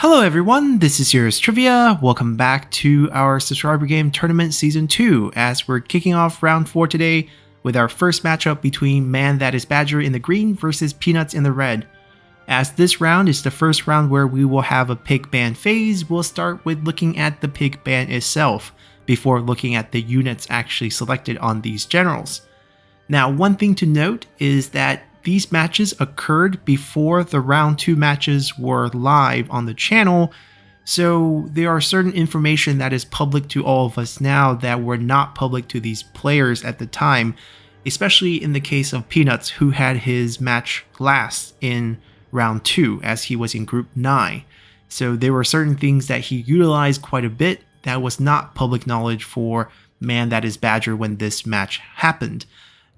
Hello everyone, this is Yours Trivia. Welcome back to our subscriber game tournament season 2 as we're kicking off round 4 today with our first matchup between ManThatIsBadger in the green versus Peanuts in the red. As this round is the first round where we will have a pick ban phase, we'll start with looking at the pick ban itself before looking at the units actually selected on these generals. Now, one thing to note is that these matches occurred before the round 2 matches were live on the channel, so there are certain information that is public to all of us now that were not public to these players at the time, especially in the case of Peanuts, who had his match last in round 2 as he was in group 9. So there were certain things that he utilized quite a bit that was not public knowledge for ManThatIsBadger when this match happened.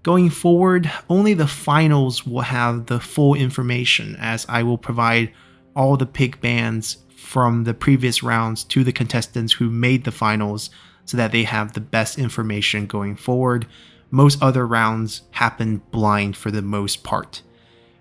Going forward, only the finals will have the full information, as I will provide all the pick bans from the previous rounds to the contestants who made the finals so that they have the best information going forward. Most other rounds happen blind for the most part.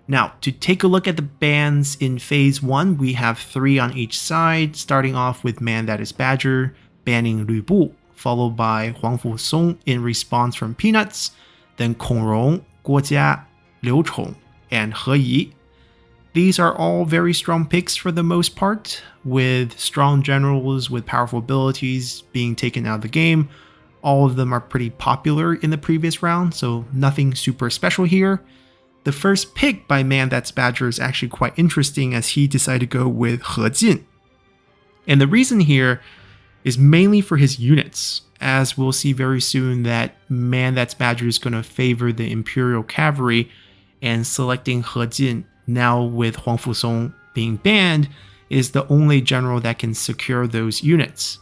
Now, to take a look at the bans in Phase 1, we have 3 on each side, starting off with ManThatIsBadger banning Lü Bu, followed by Huang Fusong in response from Peanuts, then Kong Rong, Guo Jia, Liu Chong, and He Yi. These are all very strong picks for the most part, with strong generals with powerful abilities being taken out of the game. All of them are pretty popular in the previous round, so nothing super special here. The first pick by ManThatIsBadger is actually quite interesting as he decided to go with He Jin. And the reason here is mainly for his units, as we'll see very soon that ManThatIsBadger is going to favor the Imperial Cavalry, and selecting He Jin now with Huang Fusong being banned is the only general that can secure those units.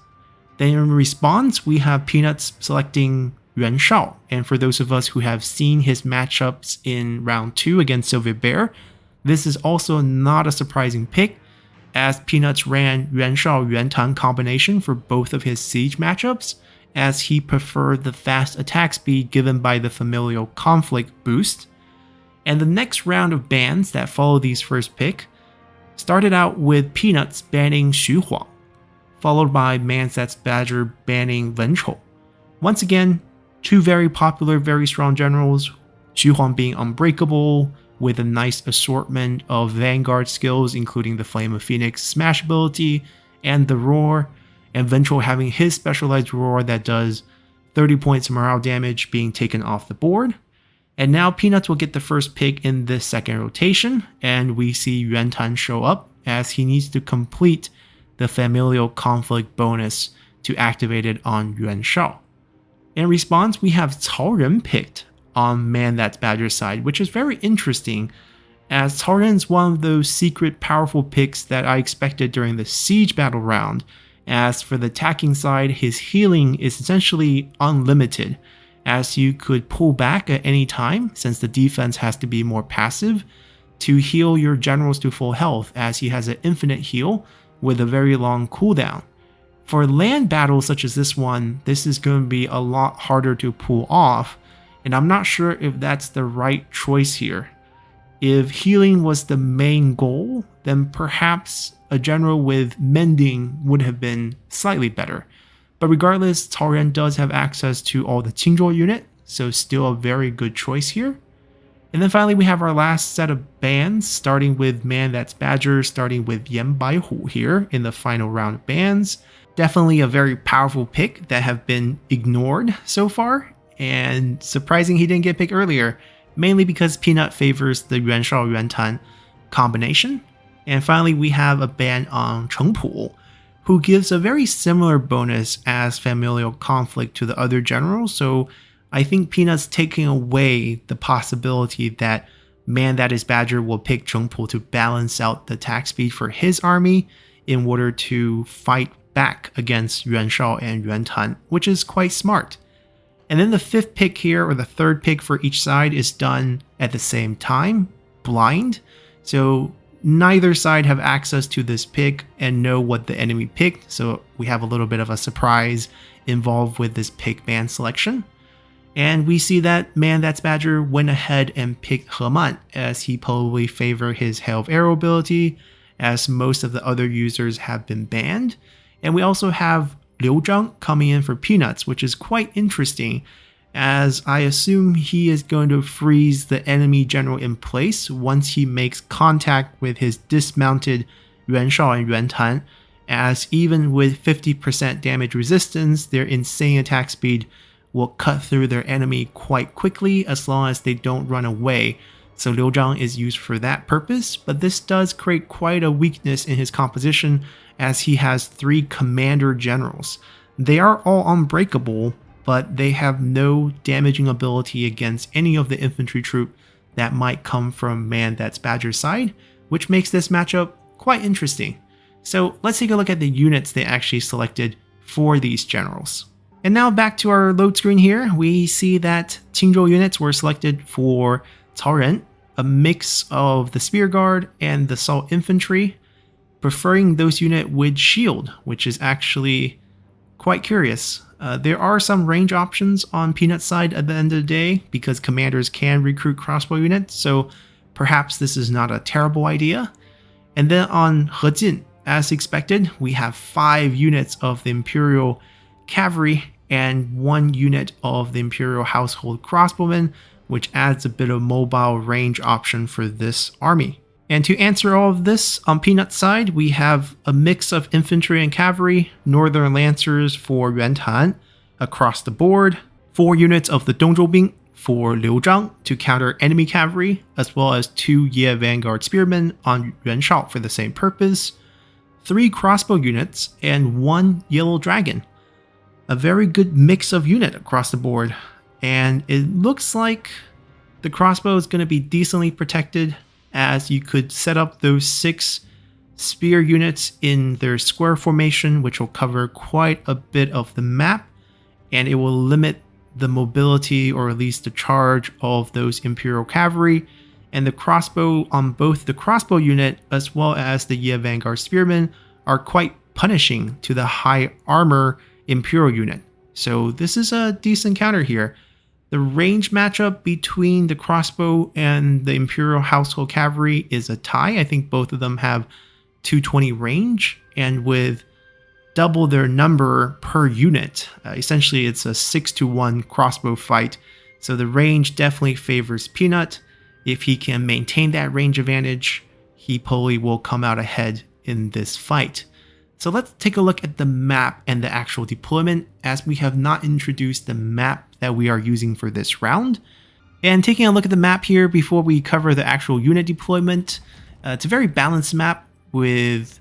Then in response, we have Peanuts selecting Yuan Shao, and for those of us who have seen his matchups in round 2 against Sylvia Bear, this is also not a surprising pick, as Peanuts ran Yuan Shao Yuan Tan combination for both of his siege matchups, as he preferred the fast attack speed given by the familial conflict boost. And the next round of bans that follow these first pick started out with Peanuts banning Xu Huang, followed by ManThatIsBadger banning Wen Chou. Once again, 2 very popular, very strong generals, Xu Huang being unbreakable with a nice assortment of Vanguard skills including the Flame of Phoenix smash ability and the Roar, and Wen Chou having his specialized roar that does 30 points of morale damage being taken off the board. And now Peanuts will get the first pick in this second rotation, and we see Yuan Tan show up as he needs to complete the familial conflict bonus to activate it on Yuan Shao. In response, we have Cao Ren picked on ManThatIsBadger's side, which is very interesting, as Cao Ren is one of those secret powerful picks that I expected during the siege battle round. As for the attacking side, his healing is essentially unlimited, as you could pull back at any time since the defense has to be more passive to heal your generals to full health, as he has an infinite heal with a very long cooldown. For land battles such as this one, this is going to be a lot harder to pull off, and I'm not sure if that's the right choice here. If healing was the main goal, then perhaps a general with mending would have been slightly better. But regardless, Cao Ren does have access to all the Qingzhou unit, so still a very good choice here. And then finally we have our last set of bans, starting with ManThatIsBadger, starting with Yan Baihu here in the final round of bans. Definitely a very powerful pick that have been ignored so far, and surprising he didn't get picked earlier, mainly because Peanut favors the Yuan Shao Yuan Tan combination. And finally we have a ban on Cheng Pu, who gives a very similar bonus as familial conflict to the other generals, so I think Peanut's taking away the possibility that ManThatIsBadger will pick Cheng Pu to balance out the attack speed for his army in order to fight back against Yuan Shao and Yuan Tan, which is quite smart. And then the 5th pick here, or the 3rd pick for each side, is done at the same time, blind, so neither side have access to this pick and know what the enemy picked, so we have a little bit of a surprise involved with this pick ban selection. And we see that ManThatIsBadger went ahead and picked He Man, as he probably favored his Hail of Arrow ability, as most of the other users have been banned. And we also have Liu Zhang coming in for Peanuts, which is quite interesting, as I assume he is going to freeze the enemy general in place once he makes contact with his dismounted Yuan Shao and Yuan Tan, as even with 50% damage resistance, their insane attack speed will cut through their enemy quite quickly as long as they don't run away. So Liu Zhang is used for that purpose, but this does create quite a weakness in his composition as he has 3 commander generals. They are all unbreakable, but they have no damaging ability against any of the infantry troop that might come from ManThatIsBadger's side, which makes this matchup quite interesting. So let's take a look at the units they actually selected for these generals. And now back to our load screen here, we see that Qingzhou units were selected for Cao Ren, a mix of the Spear Guard and the Assault Infantry, preferring those units with shield, which is actually quite curious. There are some range options on Peanut's side at the end of the day because commanders can recruit crossbow units, so perhaps this is not a terrible idea. And then on He Jin, as expected, we have 5 units of the Imperial Cavalry and 1 unit of the Imperial Household Crossbowmen, which adds a bit of mobile range option for this army. And to answer all of this, on Peanut's side, we have a mix of infantry and cavalry, Northern Lancers for Yuan Tan across the board, 4 units of the Dongzhou Bing for Liu Zhang to counter enemy cavalry, as well as 2 Ye Vanguard Spearmen on Yuan Shao for the same purpose, 3 crossbow units, and 1 Yellow Dragon. A very good mix of unit across the board, and it looks like the crossbow is going to be decently protected, as you could set up those 6 spear units in their square formation, which will cover quite a bit of the map, and it will limit the mobility or at least the charge of those Imperial Cavalry. And the crossbow on both the crossbow unit as well as the Ye Vanguard Spearmen are quite punishing to the high armor Imperial unit. So this is a decent counter here. The range matchup between the crossbow and the Imperial Household Cavalry is a tie. I think both of them have 220 range, and with double their number per unit, essentially it's a 6-to-1 crossbow fight. So the range definitely favors Peanut. If he can maintain that range advantage, he probably will come out ahead in this fight. So let's take a look at the map and the actual deployment, as we have not introduced the map that we are using for this round. And taking a look at the map here before we cover the actual unit deployment, it's a very balanced map with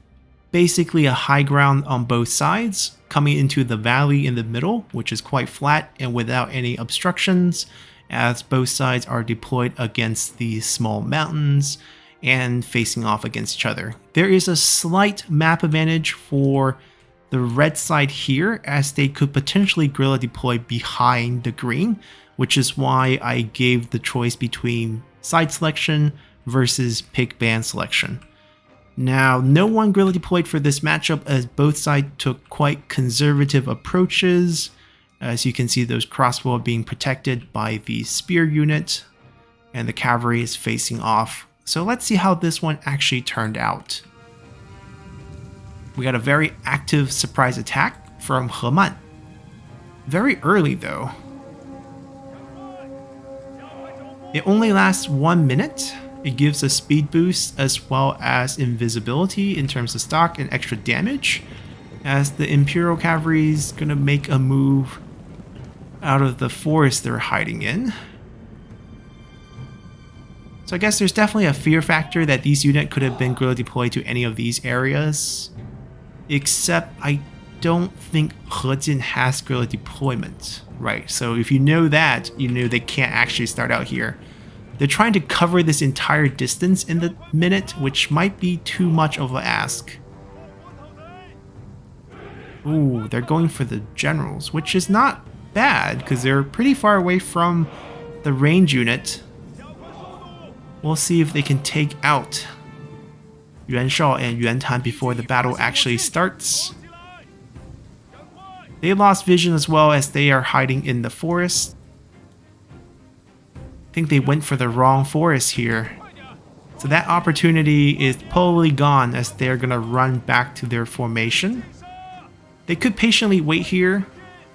basically a high ground on both sides, coming into the valley in the middle, which is quite flat and without any obstructions, as both sides are deployed against these small mountains and facing off against each other. There is a slight map advantage for the red side here, as they could potentially guerrilla deploy behind the green, which is why I gave the choice between side selection versus pick band selection. Now, no one guerrilla deployed for this matchup, as both sides took quite conservative approaches. As you can see, those crossbow are being protected by the spear unit, and the cavalry is facing off. So let's see how this one actually turned out. We got a very active surprise attack from He Man. Very early though. It only lasts 1 minute. It gives a speed boost as well as invisibility in terms of stock and extra damage, as the Imperial Cavalry is going to make a move out of the forest they're hiding in. So I guess there's definitely a fear factor that these units could have been guerrilla deployed to any of these areas, except I don't think He Jin has guerrilla deployment, right? So if you know that, you know they can't actually start out here. They're trying to cover this entire distance in the minute, which might be too much of an ask. Ooh, they're going for the generals, which is not bad because they're pretty far away from the range unit. We'll see if they can take out Yuan Shao and Yuan Tan before the battle actually starts. They lost vision as well, as they are hiding in the forest. I think they went for the wrong forest here. So that opportunity is probably gone as they're going to run back to their formation. They could patiently wait here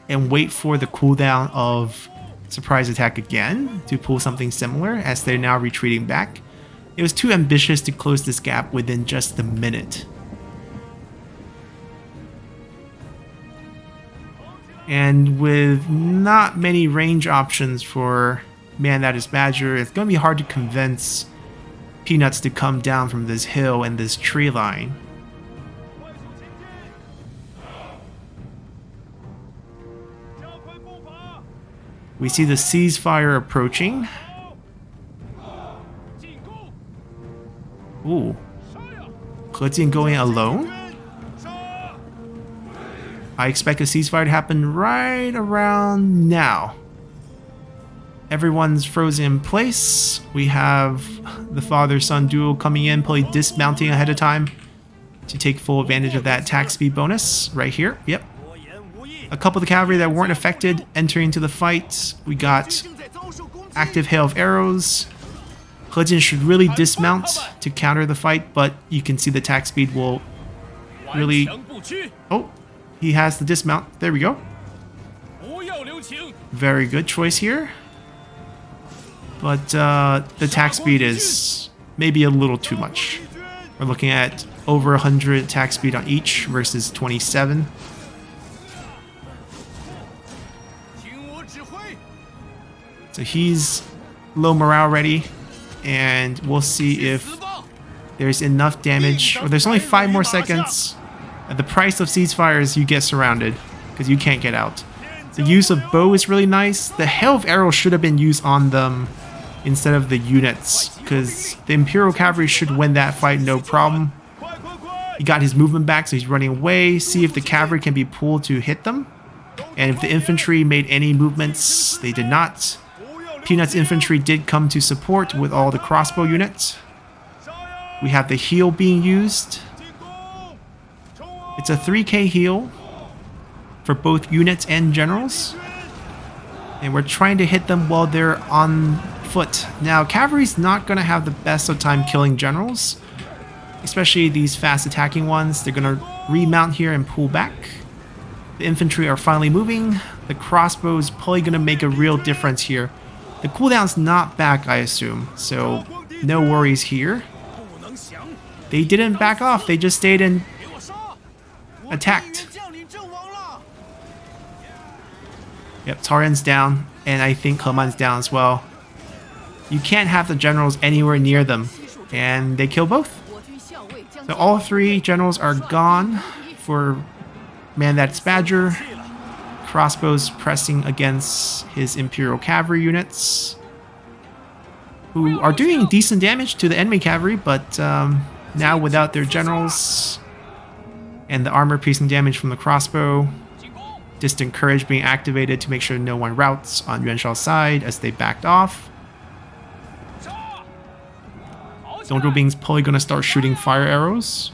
and wait for the cooldown of surprise attack again to pull something similar as they're now retreating back. It was too ambitious to close this gap within just a minute. And with not many range options for ManThatIsBadger, it's going to be hard to convince Peanuts to come down from this hill and this tree line. We see the ceasefire approaching. Ooh. He Jin going alone? I expect a ceasefire to happen right around now. Everyone's frozen in place. We have the father-son duo coming in, probably dismounting ahead of time to take full advantage of that attack speed bonus right here. Yep. A couple of the cavalry that weren't affected entering into the fight. We got active hail of arrows. He Jin should really dismount to counter the fight, but you can see the attack speed will really... Oh, he has the dismount. There we go. Very good choice here. But the attack speed is maybe a little too much. We're looking at over 100 attack speed on each versus 27. So he's low morale ready, and we'll see if there's enough damage. Or there's only 5 more seconds. At the price of ceasefire is you get surrounded because you can't get out. The use of bow is really nice. The hail of arrows should have been used on them instead of the units, because the Imperial Cavalry should win that fight no problem. He got his movement back, so he's running away. See if the cavalry can be pulled to hit them. And if the infantry made any movements, they did not. Peanuts infantry did come to support with all the crossbow units. We have the heal being used. It's a 3k heal for both units and generals. And we're trying to hit them while they're on foot. Now, cavalry's not going to have the best of time killing generals, especially these fast attacking ones. They're going to remount here and pull back. The infantry are finally moving. The crossbow is probably going to make a real difference here. The cooldown's not back, I assume, so no worries here. They didn't back off, they just stayed and attacked. Yep, Taran's down, and I think Heman's down as well. You can't have the generals anywhere near them, and they kill both. So all 3 generals are gone for ManThatIsBadger. Crossbows pressing against his Imperial Cavalry units, who are doing decent damage to the enemy cavalry, but now without their generals and the armor piercing damage from the crossbow. Distant Courage being activated to make sure no one routes on Yuan Shao's side as they backed off. Dong Zhuo Bing's probably going to start shooting fire arrows.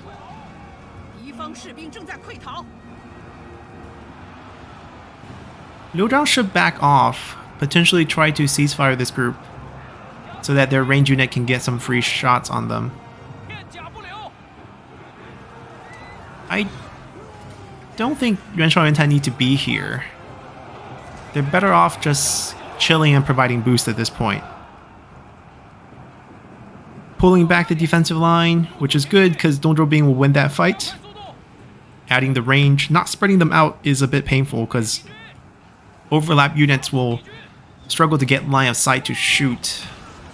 Liu Zhang should back off, potentially try to ceasefire this group so that their range unit can get some free shots on them. I don't think Yuan Shao and Yuan Tai need to be here. They're better off just chilling and providing boost at this point. Pulling back the defensive line, which is good because Dong Zhuo Bing will win that fight. Adding the range, not spreading them out is a bit painful because overlap units will struggle to get line of sight to shoot.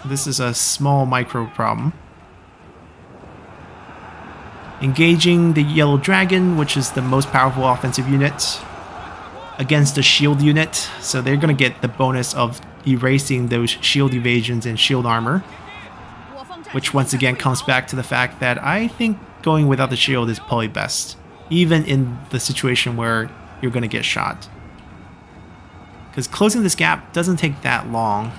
This is a small micro problem. Engaging the Yellow Dragon, which is the most powerful offensive unit, against the shield unit, so they're going to get the bonus of erasing those shield evasions and shield armor, which once again comes back to the fact that I think going without the shield is probably best, even in the situation where you're going to get shot. Because closing this gap doesn't take that long.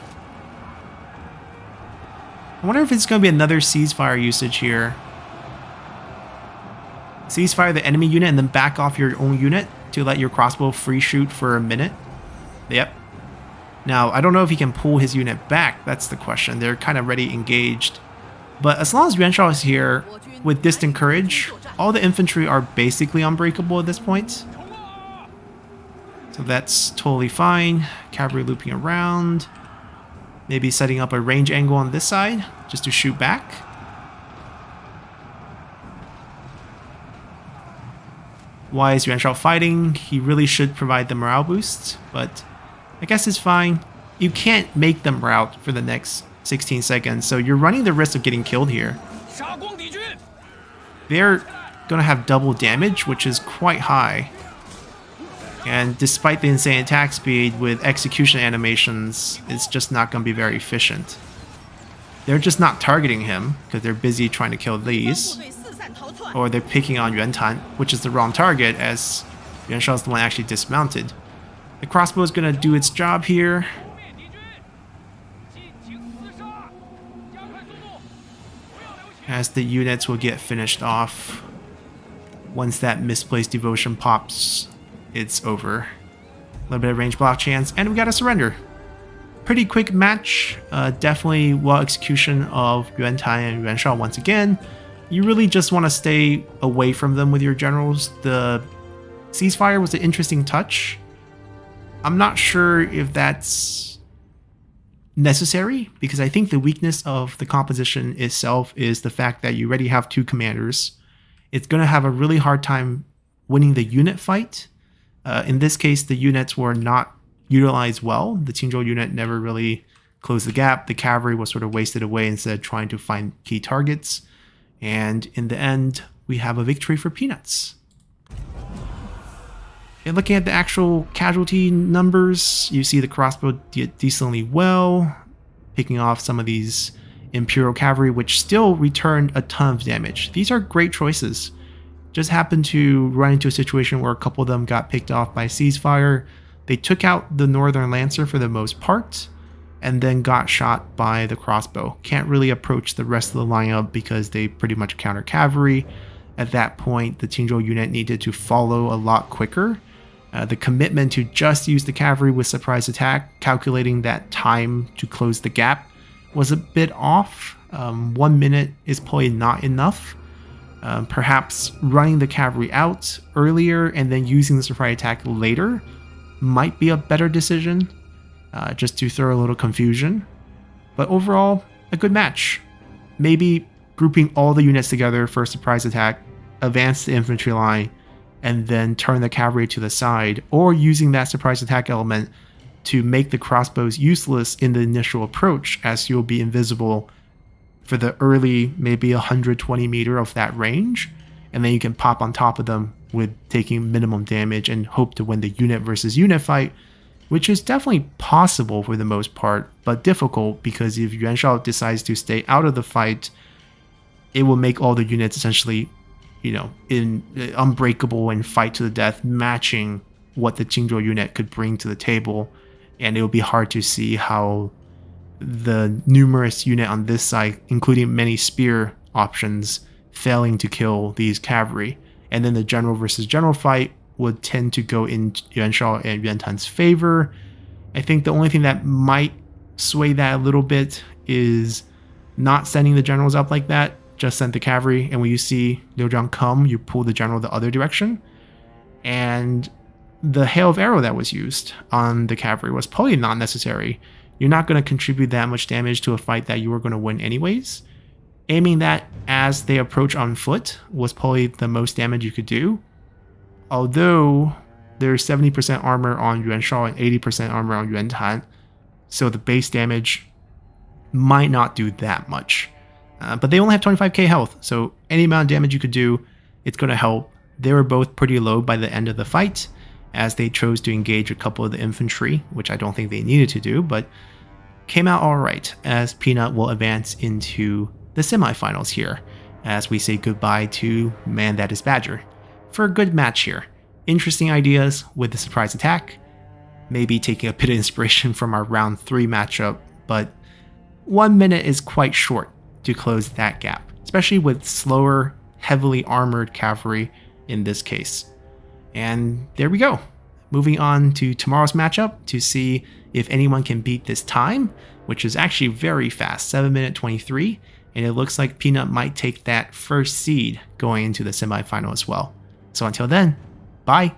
I wonder if it's going to be another ceasefire usage here. Ceasefire the enemy unit and then back off your own unit to let your crossbow free shoot for a minute. Yep. Now, I don't know if he can pull his unit back. That's the question. They're kind of already engaged. But as long as Yuan is here with distant courage, all the infantry are basically unbreakable at this point. So that's totally fine. Cavalry looping around. Maybe setting up a range angle on this side just to shoot back. Why is Yuan fighting? He really should provide the morale boost, but I guess it's fine. You can't make them rout for the next 16 seconds, so you're running the risk of getting killed here. They're going to have double damage, which is quite high. And despite the insane attack speed with execution animations, it's just not going to be very efficient. They're just not targeting him because they're busy trying to kill these. Or they're picking on Yuan Tan, which is the wrong target as Yuan Shao is the one actually dismounted. The crossbow is going to do its job here. As the units will get finished off. Once that misplaced devotion pops, it's over. A little bit of range block chance, and we got a surrender. Pretty quick match. Definitely well execution of Yuan Tan and Yuan Shao once again. You really just want to stay away from them with your generals. The ceasefire was an interesting touch. I'm not sure if that's necessary, because I think the weakness of the composition itself is the fact that you already have two commanders. It's going to have a really hard time winning the unit fight. In this case, the units were not utilized well. The Qingzhou unit never really closed the gap. The cavalry was sort of wasted away instead of trying to find key targets. And in the end, we have a victory for Peanuts. And looking at the actual casualty numbers, you see the crossbow did decently well, picking off some of these Imperial cavalry, which still returned a ton of damage. These are great choices. Just happened to run into a situation where a couple of them got picked off by ceasefire. They took out the Northern Lancer for the most part, and then got shot by the crossbow. Can't really approach the rest of the lineup because they pretty much counter cavalry. At that point, the Qingzhou unit needed to follow a lot quicker. The commitment to just use the cavalry with surprise attack, calculating that time to close the gap, was a bit off. 1 minute is probably not enough. Perhaps running the cavalry out earlier and then using the surprise attack later might be a better decision, just to throw a little confusion. But overall, a good match. Maybe grouping all the units together for a surprise attack, advance the infantry line, and then turn the cavalry to the side, or using that surprise attack element to make the crossbows useless in the initial approach, as you'll be invisible for the early maybe 120 meter of that range, and then you can pop on top of them with taking minimum damage and hope to win the unit versus unit fight, which is definitely possible for the most part, but difficult because if Yuan Shao decides to stay out of the fight, it will make all the units essentially, unbreakable and fight to the death, matching what the Qingzhou unit could bring to the table, and it will be hard to see how the numerous unit on this side, including many spear options, failing to kill these cavalry, and then the general versus general fight would tend to go in Yuan Shao and Yuan Tan's favor. I think the only thing that might sway that a little bit is not sending the generals up like that. Just send the cavalry, and when you see Liu Zhang come, you pull the general the other direction. And the hail of arrow that was used on the cavalry was probably not necessary. You're not going to contribute that much damage to a fight that you were going to win anyways. Aiming that as they approach on foot was probably the most damage you could do. Although there's 70% armor on Yuan Shao and 80% armor on Yuan Tan, so the base damage might not do that much. But they only have 25k health, so any amount of damage you could do, it's going to help. They were both pretty low by the end of the fight, as they chose to engage a couple of the infantry, which I don't think they needed to do, but came out alright, as Peanut will advance into the semifinals here, as we say goodbye to ManThatIsBadger. For a good match here. Interesting ideas with the surprise attack, maybe taking a bit of inspiration from our round 3 matchup, but 1 minute is quite short to close that gap, especially with slower, heavily armored cavalry in this case. And there we go. Moving on to tomorrow's matchup to see if anyone can beat this time, which is actually very fast, 7 minute 23. and it looks like Peanut might take that first seed going into the semifinal as well. So until then, bye!